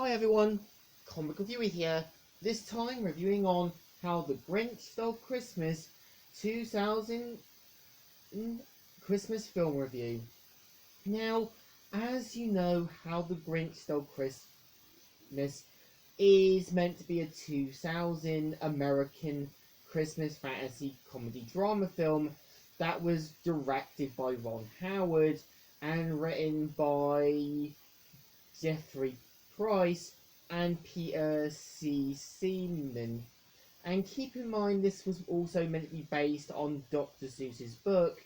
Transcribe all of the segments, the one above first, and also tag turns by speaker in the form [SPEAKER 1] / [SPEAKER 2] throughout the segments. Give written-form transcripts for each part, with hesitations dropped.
[SPEAKER 1] Hi everyone, Comic Reviewer here, this time reviewing on How the Grinch Stole Christmas 2000 Christmas film review. Now, as you know, How the Grinch Stole Christmas is meant to be a 2000 American Christmas fantasy comedy drama film that was directed by Ron Howard and written by Jeffrey Price and Peter C. Seaman. And keep in mind, this was also meant to be based on Dr. Seuss's book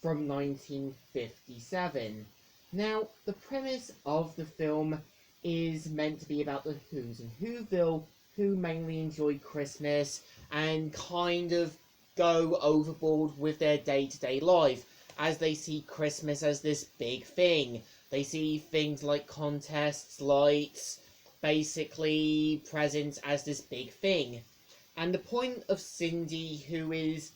[SPEAKER 1] from 1957. Now, the premise of the film is meant to be about the Who's in Whoville, who mainly enjoy Christmas and kind of go overboard with their day-to-day life as they see Christmas as this big thing. They see things like contests, lights, basically presents as this big thing. And the point of Cindy, who is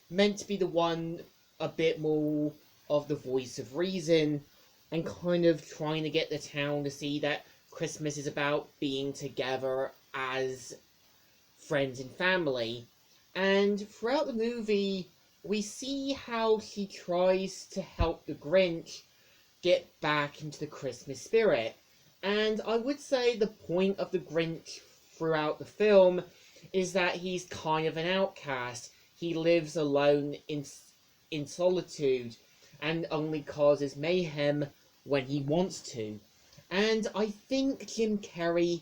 [SPEAKER 1] meant to be the one a bit more of the voice of reason and kind of trying to get the town to see that Christmas is about being together as friends and family. And throughout the movie, we see how she tries to help the Grinch get back into the Christmas spirit. And I would say the point of the Grinch throughout the film is that he's kind of an outcast. He lives alone in solitude and only causes mayhem when he wants to. And I think Jim Carrey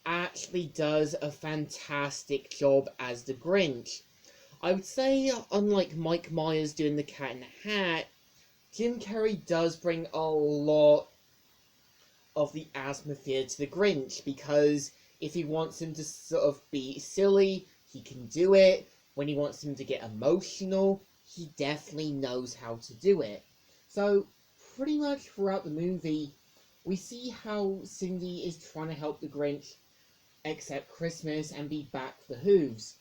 [SPEAKER 1] actually does a fantastic job as the Grinch. I would say, unlike Mike Myers doing the Cat in the Hat, Jim Carrey does bring a lot of the atmosphere to the Grinch, because if he wants him to sort of be silly, he can do it. When he wants him to get emotional, he definitely knows how to do it. So, pretty much throughout the movie, we see how Cindy is trying to help the Grinch accept Christmas and be back for the Who's.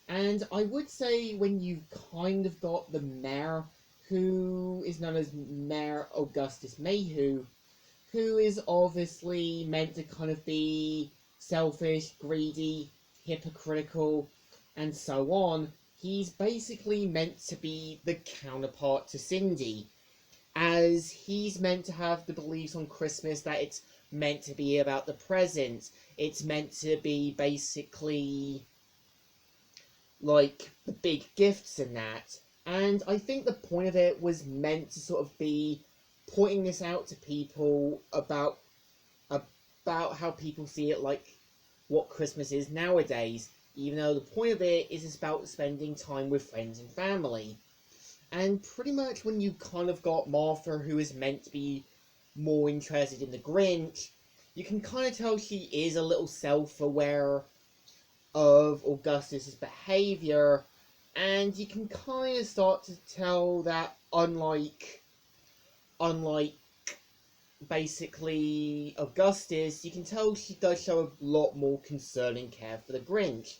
[SPEAKER 1] And I would say when you've kind of got the mayor, who is known as Mayor Augustus Mayhew, who is obviously meant to kind of be selfish, greedy, hypocritical, and so on. He's basically meant to be the counterpart to Cindy, as he's meant to have the beliefs on Christmas that it's meant to be about the presents. It's meant to be basically like the big gifts and that. And I think the point of it was meant to sort of be pointing this out to people about how people see it, like what Christmas is nowadays, even though the point of it is about spending time with friends and family. And pretty much when you kind of got Martha, who is meant to be more interested in the Grinch, you can kind of tell she is a little self-aware of Augustus's behavior, and you can kind of start to tell that unlike basically Augustus, you can tell she does show a lot more concern and care for the Grinch.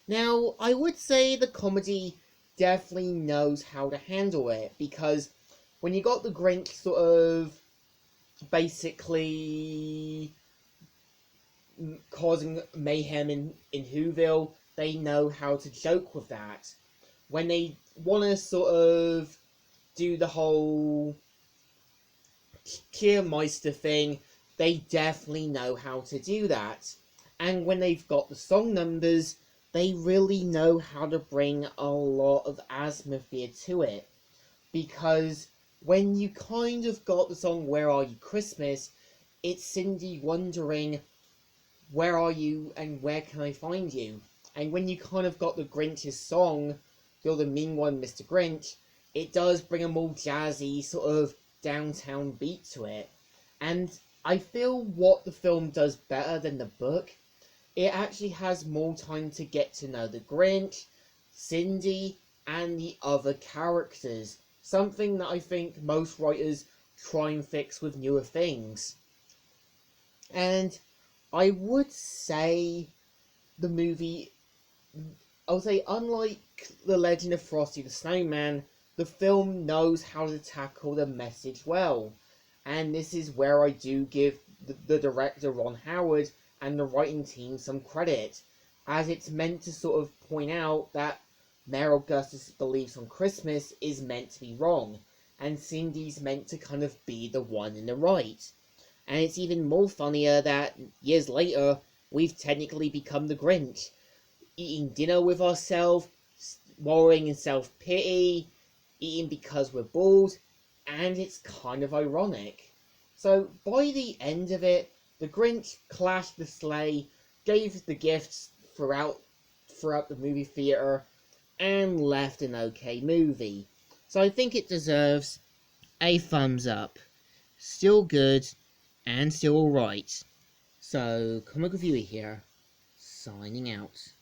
[SPEAKER 1] Now, I would say the comedy definitely knows how to handle it, because when you got the Grinch sort of basically causing mayhem in Whoville, they know how to joke with that. When they want to sort of do the whole Cheermeister thing, they definitely know how to do that. And when they've got the song numbers, they really know how to bring a lot of atmosphere to it. Because when you kind of got the song Where Are You Christmas, it's Cindy wondering, where are you and where can I find you? And when you kind of got the Grinch's song, You're the Mean One, Mr. Grinch, it does bring a more jazzy sort of downtown beat to it. And I feel what the film does better than the book, it actually has more time to get to know the Grinch, Cindy, and the other characters. Something that I think most writers try and fix with newer things. And I would say the movie, I would say unlike The Legend of Frosty the Snowman, the film knows how to tackle the message well. And this is where I do give the director Ron Howard and the writing team some credit, as it's meant to sort of point out that Mayor Augustus' beliefs on Christmas is meant to be wrong, and Cindy's meant to kind of be the one in the right. And it's even more funnier that years later, we've technically become the Grinch, eating dinner with ourselves, wallowing in self-pity, eating because we're bored, and it's kind of ironic. So by the end of it, the Grinch clashed the sleigh, gave the gifts throughout the movie theater, and left an okay movie. So I think it deserves a thumbs up. Still good and still alright. So, Comic Reviewer here, signing out.